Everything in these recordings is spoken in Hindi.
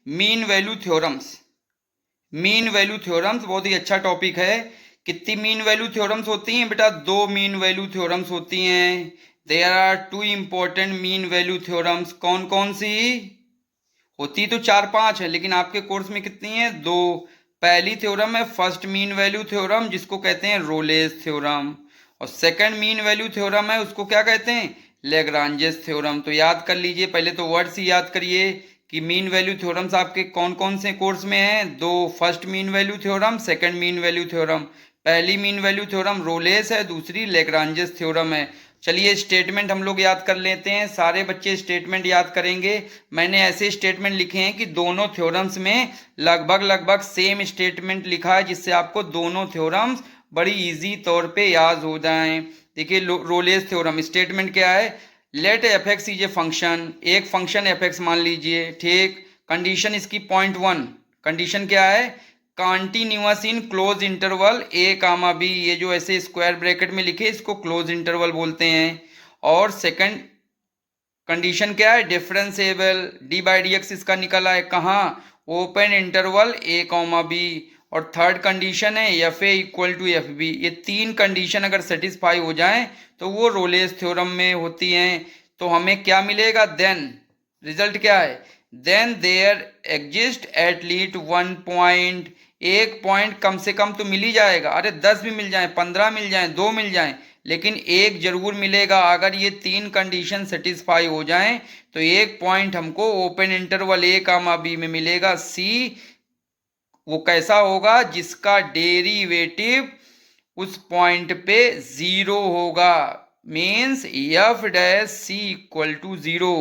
Mean value theorems. Mean value theorems बहुत ही अच्छा टॉपिक है। कितनी मीन वैल्यू थ्योरम्स होती हैं बेटा? 2 मीन वैल्यू थ्योरम्स होती हैं। There are 2 important mean value theorems. कौन कौन सी? होती तो 4-5 है, लेकिन आपके कोर्स में कितनी है? 2। पहली थ्योरम है फर्स्ट मीन वैल्यू थ्योरम, जिसको कहते हैं रोलेस थ्योरम। और सेकंड मीन वैल्यू थ्योरम है, उसको क्या कहते हैं? Lagrange's theorem. तो याद कर लीजिए, पहले तो वर्ड्स ही याद करिए कि मीन वैल्यू थ्योरम्स आपके कौन कौन से कोर्स में हैं। 2 first mean value theorem, second mean value theorem. पहली मीन वैल्यू थ्योरम रोलेस है, दूसरी लेग्रांजेस थ्योरम है। चलिए स्टेटमेंट हम लोग याद कर लेते हैं। सारे बच्चे स्टेटमेंट याद करेंगे। मैंने ऐसे स्टेटमेंट लिखे हैं कि दोनों थ्योरम्स में लगभग लगभग सेम स्टेटमेंट लिखा है, जिससे आपको दोनों थ्योरम्स बड़ी इजी तौर पे याद हो जाएं। देखिए रोलेस थ्योरम स्टेटमेंट क्या है? Let f x is a function. एक फंक्शन एफ एक्स मान लीजिए, ठीक। कंडीशन इसकी पॉइंट 1। कंडीशन क्या है? Continuous in close interval a comma B. ये जो ऐसे स्क्वायर ब्रैकेट में लिखे इसको क्लोज इंटरवल बोलते हैं। और सेकंड कंडीशन क्या है? Differentiable. D by d x इसका निकला है कहाँ? Open interval a comma b. और थर्ड कंडीशन है f a equal to F b. ये 3 कंडीशन अगर सेटिस्फाई हो जाएं तो वो रोलेस थ्योरम में होती हैं। तो हमें क्या मिलेगा? देन रिजल्ट क्या है? Then there exist at least 1 point. एक पॉइंट कम से कम तो मिल ही जाएगा। अरे 10 भी मिल जाए, 15 मिल जाए, 2 मिल जाए, लेकिन एक जरूर मिलेगा। अगर ये 3 कंडीशन सेटिस्फाई हो जाएं तो एक पॉइंट हमको open interval a comma B में मिलेगा सी। वो कैसा होगा? जिसका डेरिवेटिव उस पॉइंट पे 0 होगा। Means f dash C equal to 0।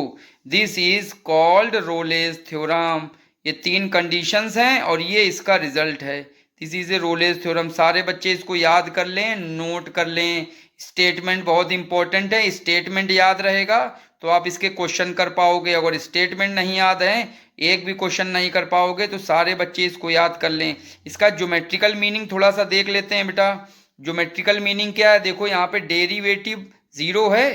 This is called Rolle's theorem. ये 3 कंडीशंस हैं और ये इसका रिजल्ट है। This is a Rolle's theorem. सारे बच्चे इसको याद कर लें, नोट कर लें। स्टेटमेंट बहुत इंपॉर्टेंट है। स्टेटमेंट याद रहेगा तो आप इसके क्वेश्चन कर पाओगे। अगर स्टेटमेंट नहीं याद है, एक भी क्वेश्चन नहीं कर पाओगे, तो सारे बच्चे इसको याद कर लें। इसका ज्योमेट्रिकल मीनिंग थोड़ा सा देख लेते हैं बेटा। ज्योमेट्रिकल मीनिंग क्या है? देखो यहाँ पे डेरिवेटिव 0 है।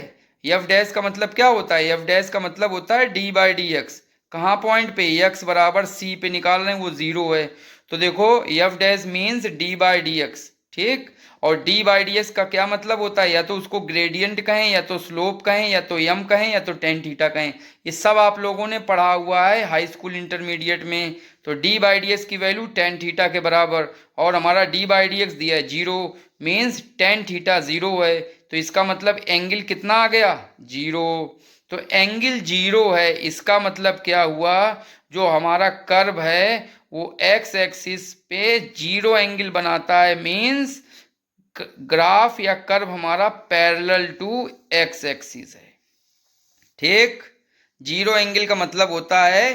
एफ डैश का मतलब क्या होता है? एफ डैश का मतलब होता है डी बाई डी एक्स। कहाँ पॉइंट पे? एक्स बराबर सी पे निकाल रहे हैं, वो 0 है। तो देखो F dash means D by d x, ठीक। और डी बाई डी एक्स का क्या मतलब होता है? या तो उसको ग्रेडियंट कहें, या तो स्लोप कहें, या तो यम कहें, या तो टेन थीटा कहें। ये सब आप लोगों ने पढ़ा हुआ है हाई स्कूल इंटरमीडिएट में। तो डी बाई डी एक्स की वैल्यू टेन थीटा के बराबर, और हमारा डी बाई डी एक्स दिया है 0, मीन्स टेन थीटा 0 है। तो इसका मतलब एंगल कितना आ गया? 0। तो एंगल 0 है, इसका मतलब क्या हुआ? जो हमारा कर्व है वो एक्स एक्सिस पे 0 एंगल बनाता है। मीन्स ग्राफ या कर्व हमारा पैरेलल टू एक्स एक्सिस है, ठीक। 0 एंगल का मतलब होता है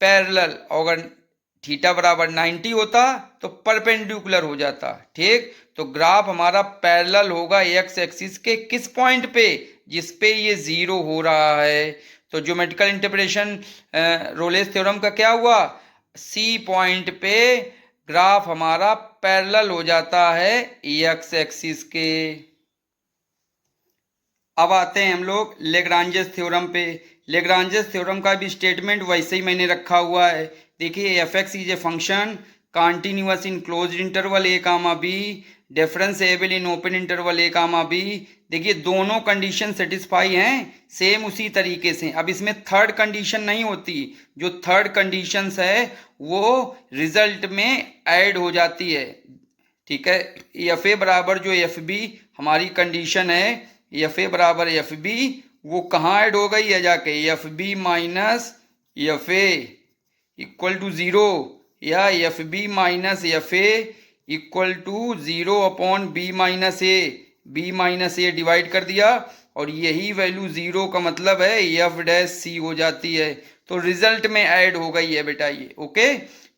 पैरेलल। अगर थीटा बराबर 90 होता तो परपेंडिकुलर हो जाता, ठीक। तो ग्राफ हमारा पैरेलल होगा एक्स एक्सिस के किस पॉइंट पे? जिस पे ये 0 हो रहा है। तो ज्योमेट्रिकल इंटरप्रिटेशन रोलेस थ्योरम का क्या हुआ? सी पॉइंट पे ग्राफ हमारा पैरेलल हो जाता है एक्स एक्सिस के। अब आते हैं हम लोग लेग्रांजेस थ्योरम पे। लेग्रांजेस थ्योरम का भी स्टेटमेंट वैसे ही मैंने रखा हुआ है। देखिए f x is a function continuous in close interval a comma b, differentiable in open interval a comma b. देखिए दोनों कंडीशन सेटिस्फाई हैं सेम उसी तरीके से। अब इसमें थर्ड कंडीशन नहीं होती। जो थर्ड कंडीशन है वो रिजल्ट में ऐड हो जाती है, ठीक है। एफ ए बराबर जो एफ बी हमारी कंडीशन है, एफ ए बराबर एफ बी, वो कहाँ ऐड हो गई है? जाके f B minus F a equal to 0, या f B minus F a equal to 0 upon B minus a. B minus a divide कर दिया और यही वैल्यू 0 का मतलब है एफ डैश सी हो जाती है। तो रिजल्ट में ऐड हो गई है बेटा ये, ओके।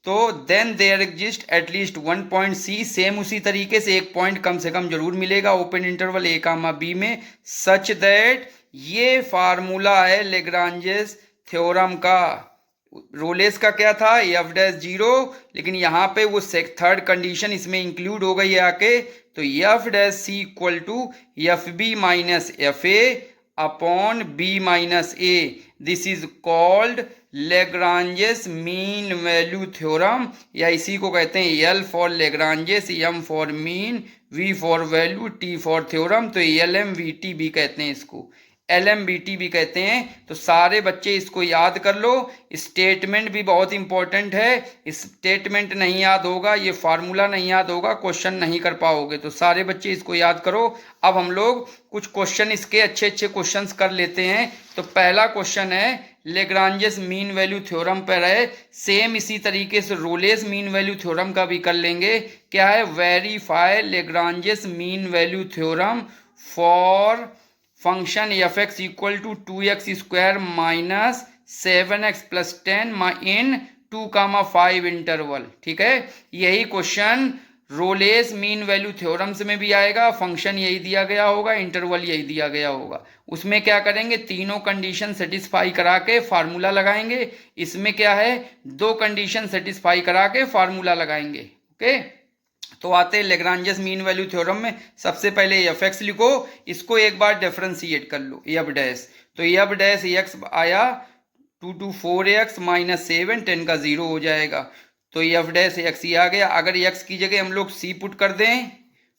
तो then there exist at least 1 point c. Same उसी तरीके से एक पॉइंट कम से कम जरूर मिलेगा open interval a comma B में, सच दैट। ये फार्मूला है लेग्रांजेस थ्योरम का। रोलेस का क्या था? एफ डैश 0, लेकिन यहाँ पे वो थर्ड कंडीशन इसमें इंक्लूड हो गई है आके। तो f dash C equal to F B minus F A upon B minus a. This is called Lagrange's mean value theorem, या इसी को कहते हैं L for Lagrange's, M for mean, V for value, T for theorem. तो LMVT भी कहते हैं इसको, LMVT भी कहते हैं। तो सारे बच्चे इसको याद कर लो। स्टेटमेंट भी बहुत इंपॉर्टेंट है, स्टेटमेंट नहीं याद होगा, ये फार्मूला नहीं याद होगा, क्वेश्चन नहीं कर पाओगे। तो सारे बच्चे इसको याद करो। अब हम लोग कुछ क्वेश्चन इसके अच्छे अच्छे क्वेश्चंस कर लेते हैं। तो पहला क्वेश्चन है लेग्रांजेस मीन वैल्यू थ्योरम पर है। सेम इसी तरीके से रोलेस मीन वैल्यू थ्योरम का भी कर लेंगे। क्या है? Verify Lagrange's mean value theorem for function f x equal to 2x square minus 7x plus 10 in 2,5 interval. ठीक है, यही question Rolle's mean value theorems में भी आएगा। फंक्शन यही दिया गया होगा, इंटरवल यही दिया गया होगा। उसमें क्या करेंगे? तीनों कंडीशन सेटिस्फाई करा के फार्मूला लगाएंगे। इसमें क्या है? दो कंडीशन सेटिस्फाई करा के फार्मूला लगाएंगे। ओके, तो आते हैं लेग्रांजेस मीन वैल्यू थ्योरम में। सबसे पहले एफ एक्स लिखो, इसको एक बार डिफरेंशिएट कर लो, एफ डैश। तो एफ डैश एक्स आया 2 to 4x माइनस 7, 10 का 0 हो जाएगा। तो एफ डैश एक्स ही आ गया। अगर एक्स की जगह हम लोग सी पुट कर दें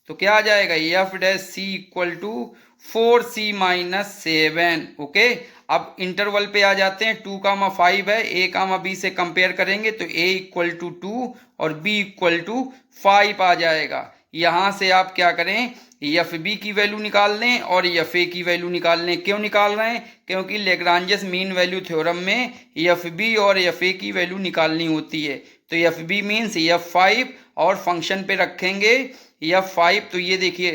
तो क्या आ जाएगा? F dash C equal to 4c minus 7। Okay, अब इंटरवल पे आ जाते हैं। 2,5 है, a,b से कंपेयर करेंगे तो a इक्वल टू 2 और b इक्वल टू 5 आ जाएगा। यहां से आप क्या करें? एफ बी की वैल्यू निकाल लें और एफ ए की वैल्यू निकाल लें। क्यों निकाल रहे हैं? क्योंकि लेग्रांजेस मीन वैल्यू थ्योरम में एफ बी और एफ ए की वैल्यू निकालनी होती है। तो एफ बी मीन्स F5 और फंक्शन पे रखेंगे F5। तो ये देखिए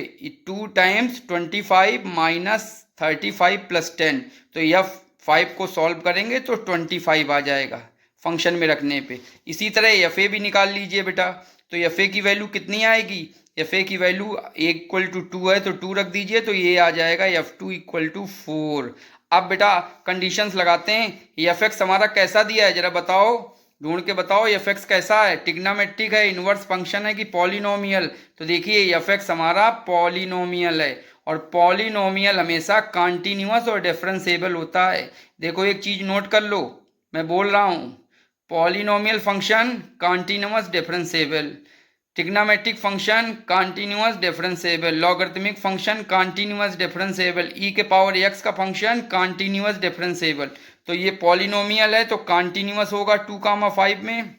2 टाइम्स 25 माइनस 35 प्लस 10। तो F5 को सॉल्व करेंगे तो 25 आ जाएगा फंक्शन में रखने पे। इसी तरह एफ ए भी निकाल लीजिए बेटा। तो एफ ए की वैल्यू कितनी आएगी? एफ ए की वैल्यू इक्वल टू 2 है तो 2 रख दीजिए, तो ये आ जाएगा F2 इक्वल टू 4। अब बेटा कंडीशंस लगाते हैं। एफ एक्स हमारा कैसा दिया है जरा बताओ, ढूंढ के बताओ। एफ एक्स कैसा है? ट्रिग्नोमेट्रिक है, इनवर्स फंक्शन है कि पॉलिनोमियल? तो देखिए एफ एक्स हमारा पॉलिनोमियल है, और पॉलिनोमियल हमेशा कॉन्टिन्यूअस और डिफरेंशिएबल होता है। देखो एक चीज नोट कर लो, मैं बोल रहा हूं, polynomial function continuous differentiable, trigonometric function continuous differentiable, logarithmic function continuous differentiable, E के पावर एक्स का फंक्शन कॉन्टिन्यूअस डिफरेंशिएबल। तो ये पॉलिनोमियल है तो कॉन्टिन्यूअस होगा 2,5 में,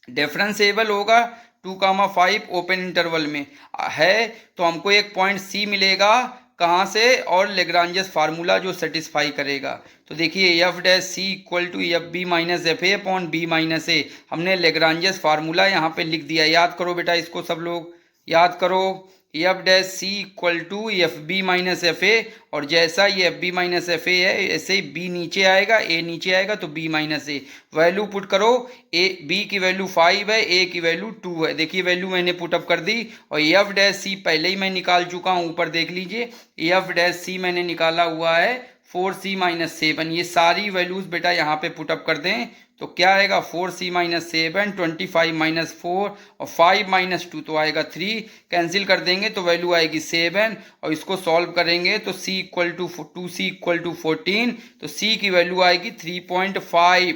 डिफरेंशिएबल होगा 2,5 ओपन इंटरवल में है। तो हमको एक पॉइंट सी मिलेगा, कहाँ से? और लेग्रांजेस फार्मूला जो सेटिस्फाई करेगा। तो देखिए F dash C equal to F B minus F A upon B minus A. हमने लेग्रांजेस फार्मूला यहाँ पे लिख दिया। याद करो बेटा, इसको सब लोग याद करो। F dash C equal to F B minus F a, और जैसा ये f B minus F a है ऐसे ही बी नीचे आएगा, ए नीचे आएगा, तो बी माइनस ए। वैल्यू पुट करो, ए बी की वैल्यू 5 है, ए की वैल्यू 2 है। देखिए वैल्यू मैंने पुटअप कर दी, और एफ डैश सी पहले ही मैं निकाल चुका हूँ, ऊपर देख लीजिए। एफ डैश सी मैंने निकाला हुआ है 4c माइनस 7। ये सारी वैल्यूज बेटा यहाँ पे पुटअप कर दें तो क्या आएगा? 4c माइनस 7, 25 माइनस 4 और 5 माइनस 2 तो आएगा 3। कैंसिल कर देंगे तो वैल्यू आएगी 7, और इसको सॉल्व करेंगे तो c equal to 2c equal to 14। तो c की वैल्यू आएगी 3.5।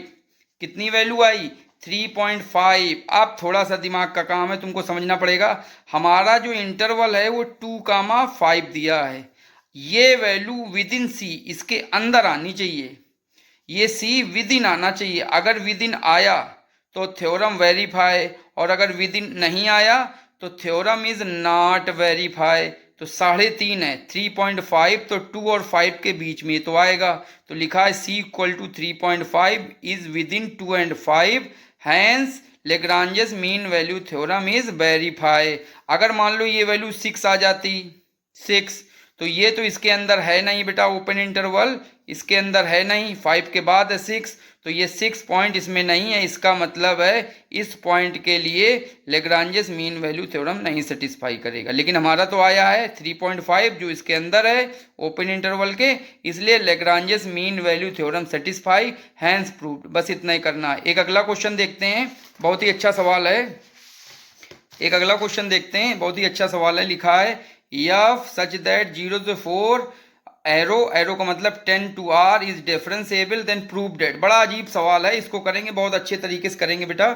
कितनी वैल्यू आई? 3.5। अब थोड़ा सा दिमाग का काम है, तुमको समझना पड़ेगा। हमारा जो इंटरवल है वो 2,5 दिया है, ये वैल्यू विद इन सी, इसके अंदर आनी चाहिए। ये सी विद इन आना चाहिए। अगर विद इन आया तो थ्योरम वेरीफाई, और अगर विद इन नहीं आया तो थ्योरम इज नॉट वेरीफाई। तो 3.5 है, 3.5 तो 2 और 5 के बीच में तो आएगा। तो लिखा है C equal to 3.5 is within 2 and 5, hence Lagrange's mean value theorem is verify. अगर मान लो ये वैल्यू 6 आ जाती, 6, तो ये तो इसके अंदर है नहीं बेटा, ओपन इंटरवल इसके अंदर है नहीं, 5 के बाद है 6, तो ये 6 पॉइंट इसमें नहीं है। इसका मतलब है इस पॉइंट के लिए लेग्रांजेस मीन वैल्यू थ्योरम नहीं सेटिस्फाई करेगा। लेकिन हमारा तो आया है 3.5 जो इसके अंदर है ओपन इंटरवल के, इसलिए Lagrange's mean value theorem satisfy, hence proved. बस इतना ही करना है। एक अगला क्वेश्चन देखते हैं, बहुत ही अच्छा सवाल है। एक अगला क्वेश्चन देखते हैं, बहुत ही अच्छा सवाल है। लिखा है एफ सच दैट 0 से 4 एरो, एरो का मतलब 10 to r is differentiable then prove that. बड़ा अजीब सवाल है, इसको करेंगे बहुत अच्छे तरीके से करेंगे बेटा।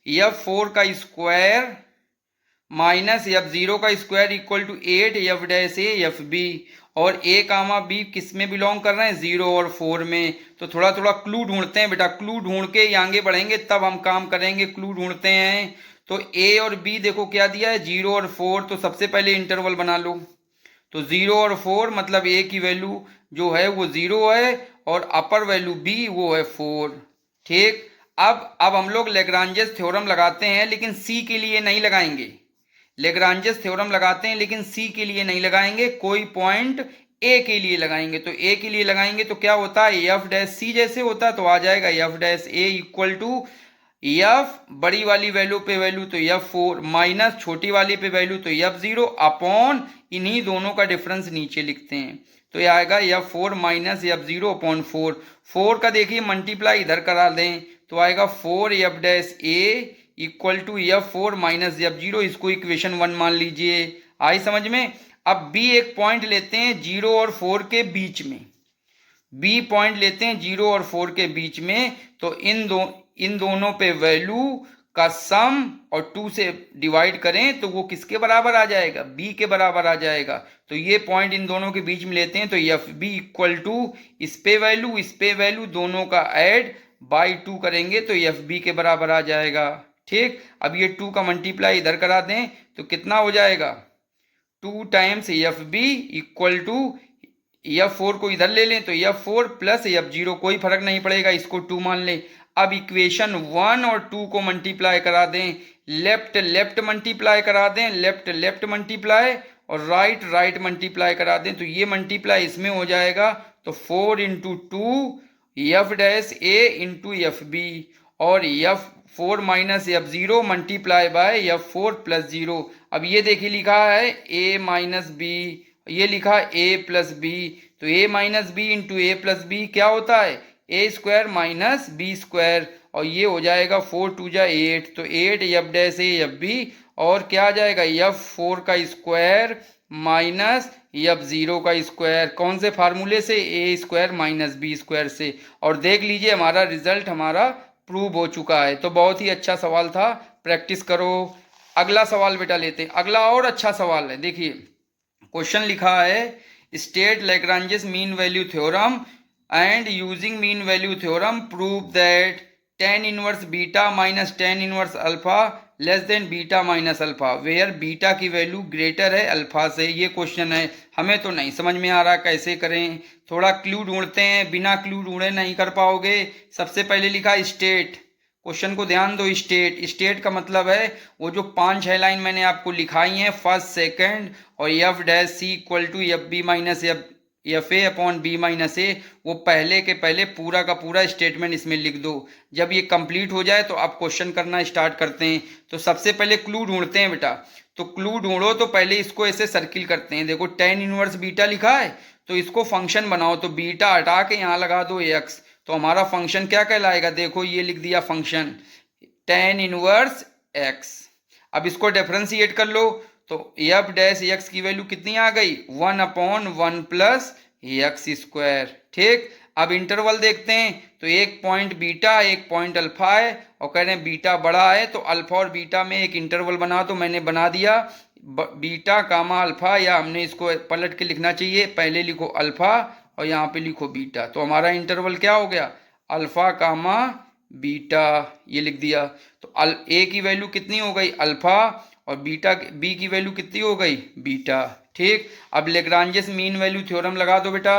f4 का स्क्वायर माइनस f0 का square equal to 8 f dash a f b, और ए कामा बी किस में बिलोंग कर रहे हैं, 0 और 4 में। तो थोड़ा थोड़ा क्लू ढूंढते हैं बेटा, क्लू ढूंढ के ही आगे बढ़ेंगे, तब हम काम करेंगे। क्लू ढूंढते हैं तो ए और बी देखो क्या दिया है, 0 और 4। तो सबसे पहले इंटरवल बना लो, तो 0 और 4 मतलब ए की वैल्यू जो है वो 0 है और अपर वैल्यू बी वो है 4। ठीक, अब हम लोग लेग्रांजेस थ्योरम लगाते हैं, लेकिन सी के लिए नहीं लगाएंगे। लेग्रांजेस थ्योरम लगाते हैं लेकिन सी के लिए नहीं लगाएंगे, कोई पॉइंट ए के लिए लगाएंगे। तो ए के लिए लगाएंगे तो क्या होता है, एफ डैश सी जैसे होता है, तो आ जाएगा f dash a equal to f बड़ी वाली वैल्यू पे वैल्यू तो f4 माइनस छोटी वाली पे वैल्यू तो f0 अपॉन इन्हीं दोनों का डिफरेंस नीचे लिखते हैं। तो ये आएगा f4 माइनस f0 अपॉन 4। 4 का देखिए मल्टीप्लाई इधर करा दें तो आएगा 4 f dash a equal to f4 minus f0। इसको इक्वेशन 1 मान लीजिए। आई समझ में। अब b एक पॉइंट लेते हैं 0 और 4 के बीच में, b पॉइंट लेते हैं 0 और 4 के बीच में। तो इन दोनों पे वैल्यू का सम और 2 से डिवाइड करें तो वो किसके बराबर आ जाएगा, b के बराबर आ जाएगा। तो ये पॉइंट इन दोनों के बीच में लेते हैं तो एफ बी इक्वल टू इस पे वैल्यू दोनों का ऐड बाई 2 करेंगे तो एफ बी के बराबर आ जाएगा। ठीक, अब ये 2 का मल्टीप्लाई इधर करा दें तो कितना हो जाएगा, 2 times f b equal to f4 को इधर ले लें तो f4 प्लस f0, कोई फर्क नहीं पड़ेगा, इसको 2 मान लें। अब इक्वेशन 1 और 2 को मल्टीप्लाई करा दें, लेफ्ट लेफ्ट मल्टीप्लाई करा दें, लेफ्ट लेफ्ट मल्टीप्लाई और राइट राइट मल्टीप्लाई करा दें। तो ये मल्टीप्लाई इसमें हो जाएगा तो 4 इंटू 2 एफ डैश ए इंटू एफ बी, और f4 minus f0 multiply by f4 plus 0। अब ये देखिए लिखा है a माइनस बी, ये लिखा a प्लस बी, तो a minus b into a plus b क्या होता है, a square minus b square, और ये हो जाएगा 4 2 जा 8, तो 8 f dash a f b, और क्या आ जाएगा f4 का स्क्वायर माइनस f0 का स्क्वायर। कौन से फार्मूले से, ए स्क्वायर माइनस बी स्क्वायर से। और देख लीजिए हमारा रिजल्ट हमारा प्रूव हो चुका है। तो बहुत ही अच्छा सवाल था, प्रैक्टिस करो। अगला सवाल बेटा लेते हैं, अगला और अच्छा सवाल है। देखिए क्वेश्चन लिखा है state Lagrange's mean value theorem and using mean value theorem prove that tan inverse beta minus tan inverse alpha less than beta minus alpha where beta की वैल्यू ग्रेटर है अल्फा से। ये क्वेश्चन है, हमें तो नहीं समझ में आ रहा कैसे करें, थोड़ा क्लू ढूंढते हैं, बिना क्लू ढूंढे नहीं कर पाओगे। सबसे पहले लिखा स्टेट, क्वेश्चन को ध्यान दो, स्टेट, स्टेट का मतलब है वो जो 5-6 लाइन मैंने आपको लिखाई हैं, फर्स्ट सेकंड और F dash C equal to F B minus F A upon B minus A, वो पहले के पहले पूरा का पूरा स्टेटमेंट इसमें लिख दो। जब ये कंप्लीट हो जाए तो आप क्वेश्चन करना स्टार्ट करते हैं। तो सबसे पहले क्लू ढूंढते हैं बेटा, तो क्लू ढूंढो तो पहले इसको ऐसे सर्किल करते हैं। देखो tan इनवर्स बीटा लिखा है तो इसको फंक्शन बनाओ, तो बीटा हटा के यहाँ लगा दो एक्स, तो हमारा फंक्शन क्या कहलाएगा, देखो ये लिख दिया फंक्शन tan इनवर्स एक्स। अब इसको डिफरेंशिएट कर लो तो एफ डैश एक्स की वैल्यू कितनी आ गई, 1 अपॉन 1 प्लस एक्स स्क्वायर। ठीक, अब इंटरवल देखते हैं तो एक पॉइंट बीटा एक पॉइंट अल्फा है, और कह रहे हैं बीटा बड़ा है तो अल्फा और बीटा में एक इंटरवल बना, तो मैंने बना दिया बीटा कामा अल्फा, या हमने इसको पलट के लिखना चाहिए, पहले लिखो अल्फा और यहाँ पे लिखो बीटा। तो हमारा इंटरवल क्या हो गया, अल्फा कामा बीटा, ये लिख दिया। तो ए की वैल्यू कितनी हो गई अल्फा, और बीटा बी की वैल्यू कितनी हो गई बीटा। ठीक, अब लेग्रांजेस मीन वैल्यू थ्योरम लगा दो बेटा,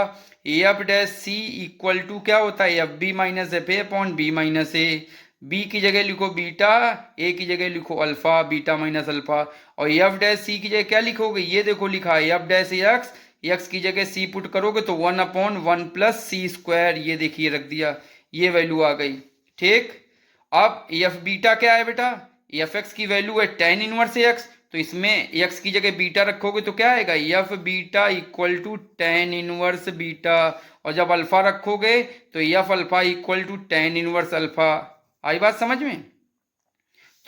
f dash C equal to क्या होता है, f B minus F A upon B minus a. B की जगह लिखो बीटा, ए की जगह लिखो अल्फा, बीटा माइनस अल्फा, और एफ डैश सी की जगह क्या लिखोगे, ये देखो लिखा है एफ डैश एक्स, एक्स की जगह सी पुट करोगे तो 1 अपॉन 1 प्लस सी स्क्वायर, ये देखिए रख दिया, ये वैल्यू आ गई। ठीक, अब एफ बीटा क्या है बेटा, एफ एक्स की वैल्यू है tan इनवर्स एक्स, तो इसमें एक्स की जगह बीटा रखोगे तो क्या आएगा, f beta equal to tan inverse beta, और जब अल्फा रखोगे तो f alpha equal to tan inverse alpha. आई बात समझ में।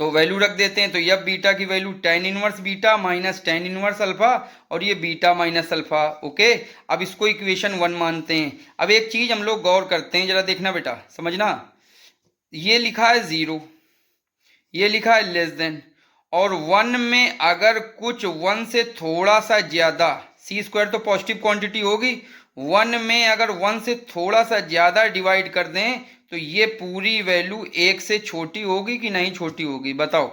तो वैल्यू रख देते हैं, तो एफ बीटा की value tan inverse beta minus tan inverse alpha और ये बीटा माइनस अल्फा। ओके, अब इसको इक्वेशन 1 मानते हैं। अब एक चीज हम लोग गौर करते हैं, जरा देखना बेटा, समझना। ये लिखा है 0, ये लिखा है लेस देन, और 1 में अगर कुछ 1 से थोड़ा सा ज्यादा, सी स्क्वायर तो पॉजिटिव क्वांटिटी होगी, 1 में अगर 1 से थोड़ा सा ज्यादा डिवाइड कर दें तो ये पूरी वैल्यू 1 से छोटी होगी कि नहीं छोटी होगी, बताओ।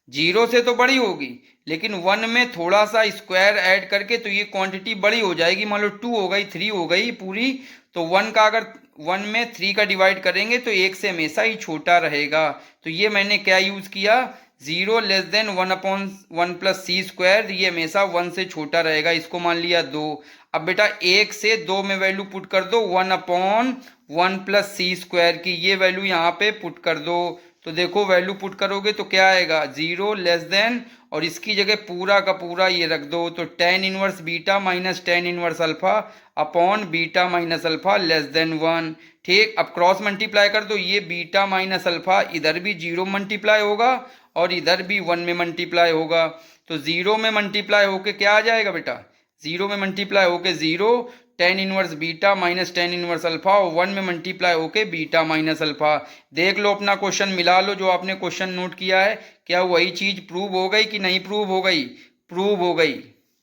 0 से तो बड़ी होगी, लेकिन 1 में थोड़ा सा स्क्वायर ऐड करके तो ये क्वांटिटी बड़ी हो जाएगी। मान लो 2 हो गई, 3 हो गई पूरी, तो 1 का अगर 1 में 3 का डिवाइड करेंगे तो 1 से हमेशा ही छोटा रहेगा। तो ये मैंने क्या यूज किया, 0 लेस देन 1/1 प्लस सी स्क्वायर, ये हमेशा 1 से छोटा रहेगा, इसको मान लिया 2। अब बेटा 1 से 2 में वैल्यू पुट कर दो 1/1 प्लस सी स्क्वायर की, ये वैल्यू यहाँ पे पुट कर दो। तो देखो वैल्यू पुट करोगे तो क्या आएगा, 0 लेस देन, और इसकी जगह पूरा का पूरा ये रख दो, तो tan inverse beta minus tan inverse alpha upon beta minus alpha less then 1। ठीक, अब क्रॉस मल्टीप्लाई कर दो, ये बीटा माइनस अल्फा इधर भी 0 मल्टीप्लाई होगा और इधर भी 1 में मल्टीप्लाई होगा। तो 0 में मल्टीप्लाई होके क्या आ जाएगा बेटा, 0 में मल्टीप्लाई होके 0 tan inverse beta minus tan inverse alpha, और 1 में मल्टीप्लाई होके बीटा माइनस अल्फा। देख लो अपना क्वेश्चन, मिला लो जो आपने क्वेश्चन नोट किया है, क्या वही चीज प्रूव हो गई कि नहीं प्रूव हो गई, प्रूव हो गई।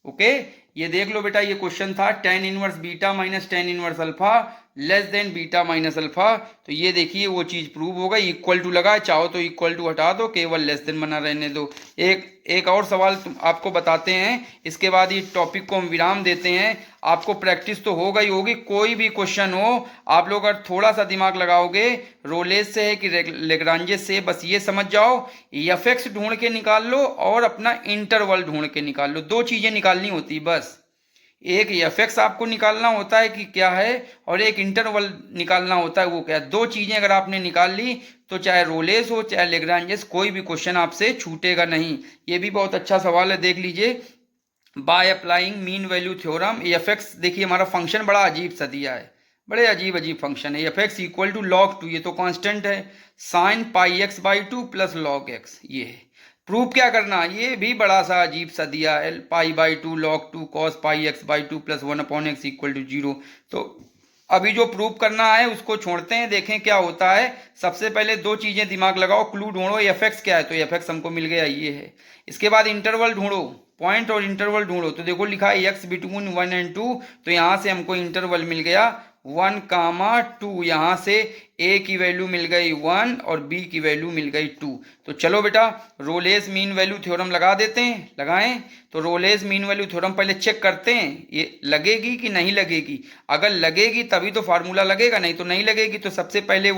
ओके, ये देख लो बेटा, ये क्वेश्चन था tan inverse beta minus tan inverse alpha less than beta minus alpha. तो ये देखिए वो चीज प्रूव हो गई। इक्वल टू लगा, चाहो तो इक्वल टू हटा दो, केवल लेस देन बना रहने दो। एक और सवाल आपको बताते हैं, इसके बाद ये टॉपिक को हम विराम देते हैं। आपको प्रैक्टिस तो हो गई होगी, कोई भी क्वेश्चन हो आप लोग अगर थोड़ा सा दिमाग लगाओगे, रोलेस से है कि लेग्रांजे से, बस ये समझ जाओ एफ ढूंढ के निकाल लो और अपना इंटरवल ढूंढ के निकाल लो, दो चीजें निकालनी होती बस। एक एफ आपको निकालना होता है कि क्या है, और एक इंटरवल निकालना होता है वो क्या है। दो चीजें अगर आपने निकाल ली तो चाहे रोलेस हो चाहे लेग्रांजेस, कोई भी क्वेश्चन आपसे छूटेगा नहीं। ये भी बहुत अच्छा सवाल है, देख लीजिए। By applying mean value theorem, F देखिए हमारा फंक्शन बड़ा अजीब सा दिया है, बड़े अजीब अजीब फंक्शन है। एफ इक्वल टू log 2, ये तो कांस्टेंट है, sine pi x by 2 plus log x, ये है। प्रूफ क्या करना, ये भी बड़ा सा अजीब सा दिया है, pi by 2 log 2 cos pi x by 2 plus 1/x equal to 0। तो अभी जो प्रूफ करना है उसको छोड़ते हैं, देखें क्या होता है। सबसे पहले दो चीजें दिमाग लगाओ, क्लू ढूंढो एफ क्या है, तो एफ हमको मिल गया, ये है। इसके बाद इंटरवल ढूंढो, पॉइंट और इंटरवल ढूंढो, तो देखो लिखा है एक्स बिटवीन 1 and 2, तो यहां से हमको इंटरवल मिल गया 1, 2, यहाँ से a की वैल्यू मिल गई 1 और b की वैल्यू मिल गई 2। तो चलो बेटा रोलेस मीन वैल्यू थ्योरम लगा देते हैं, लगाएं। तो रोलेस मीन वैल्यू थ्योरम पहले चेक करते हैं ये लगेगी कि नहीं लगेगी। अगर लगेगी तभी तो फार्मूला लगेगा, नहीं तो नहीं लगेगी। तो सबसे पहले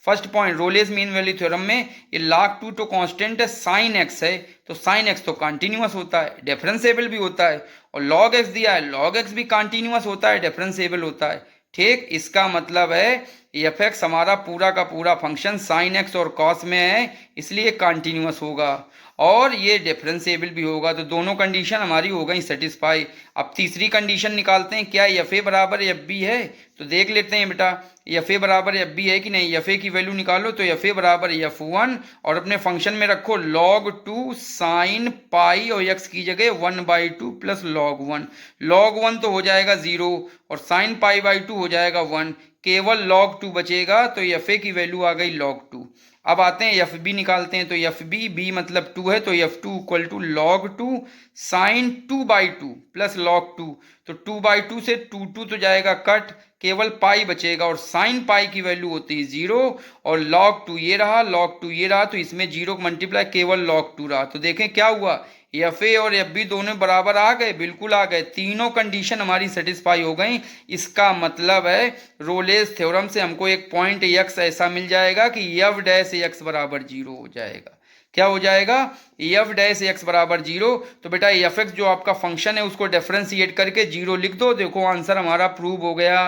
first point, Rolle's mean value theorem में ये log 2 तो कांस्टेंट है, साइन एक्स है, तो साइन एक्स तो कंटिन्यूअस होता है, डिफरेंशिएबल भी होता है, और log x दिया है, log x भी कंटिन्यूअस होता है, डिफरेंशिएबल होता है। ठीक, इसका मतलब है एफ एक्स हमारा पूरा का पूरा फंक्शन साइन एक्स और कॉस में है, इसलिए कंटिन्यूअस होगा और ये डिफरेंशिएबल भी होगा। तो दोनों कंडीशन हमारी हो गई सेटिस्फाई। अब तीसरी कंडीशन निकालते हैं, क्या एफ ए बराबर एफ बी है। तो देख लेते हैं बेटा एफ ए बराबर एफ बी है कि नहीं। एफ ए की वैल्यू निकालो, तो एफ ए बराबर एफ 1 और अपने फंक्शन में रखो log 2 साइन पाई और एक्स की जगह 1/2 प्लस log 1। log 1 तो हो जाएगा 0 और साइन पाई बाई 2 हो जाएगा 1, केवल log 2 बचेगा, तो एफ ए की वैल्यू आ गई log 2। अब आते हैं एफ बी निकालते हैं, तो एफ बी मतलब 2 है, तो f 2 equal to log 2 sine 2/2 plus log 2। तो 2/2 से 2 तो जाएगा कट, केवल पाई बचेगा और साइन पाई की वैल्यू होती है 0 और log 2 ये रहा, log 2 ये रहा, तो इसमें 0 को मल्टीप्लाई केवल log 2 रहा। तो देखें क्या हुआ, एफ ए और एफ बी दोनों बराबर आ गए, बिल्कुल आ गए, तीनों कंडीशन हमारी सेटिस्फाई हो गई। इसका मतलब है रोलेस थ्योरम से हमको एक पॉइंट एक्स ऐसा मिल जाएगा कि एफ डैश एक्स बराबर 0 हो जाएगा। क्या हो जाएगा, एफ डैश एक्स बराबर 0। तो बेटा एफ एक्स जो आपका फंक्शन है उसको डिफरेंशिएट करके 0 लिख दो, देखो आंसर हमारा प्रूव हो गया।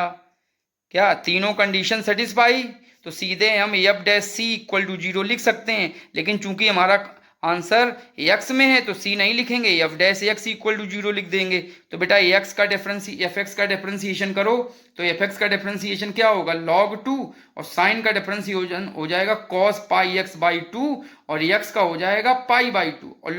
क्या तीनों कंडीशन सेटिस्फाई, तो सीधे हम f dash C equal to 0 लिख सकते हैं। लेकिन चूंकि हमारा आंसर x में है तो c नहीं लिखेंगे, f dash x equal to 0 लिख देंगे। तो बेटा x का एफ एक्स का डिफरेंशिएशन करो तो एफ एक्स का डिफरेंशिएशन क्या होगा, log 2, और साइन का डिफरेंशिएशन हो जाएगा cos पाई एक्स बाई 2, और x का हो जाएगा पाई बाई 2, और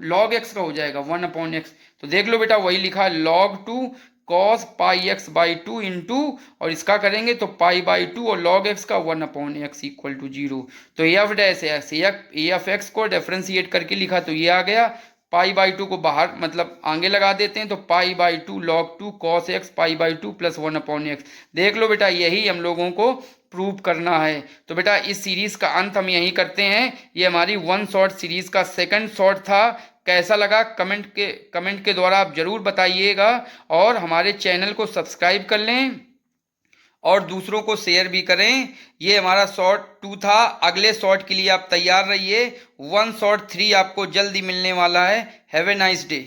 log x का हो जाएगा 1/x। तो देख लो बेटा वही लिखा है log 2 cos pi x by 2 into, और इसका करेंगे तो पाई बाई 2 और log x का 1/x इक्वल टू 0। तो f dash x f x को डिफरेंशिएट करके लिखा तो ये आ गया, पाई बाई 2 को बाहर मतलब आगे लगा देते हैं तो पाई by 2 log 2 cos x pi by 2 plus 1/x। देख लो बेटा यही हम लोगों को प्रूव करना है। तो बेटा इस सीरीज का अंत हम यही करते हैं। ये हमारी वन शॉट सीरीज का सेकंड शॉट था। कैसा लगा कमेंट के द्वारा आप जरूर बताइएगा, और हमारे चैनल को सब्सक्राइब कर लें और दूसरों को शेयर भी करें। ये हमारा शॉर्ट 2 था। अगले शॉर्ट के लिए आप तैयार रहिए। वन शॉर्ट 3 आपको जल्दी मिलने वाला है। Have a nice day.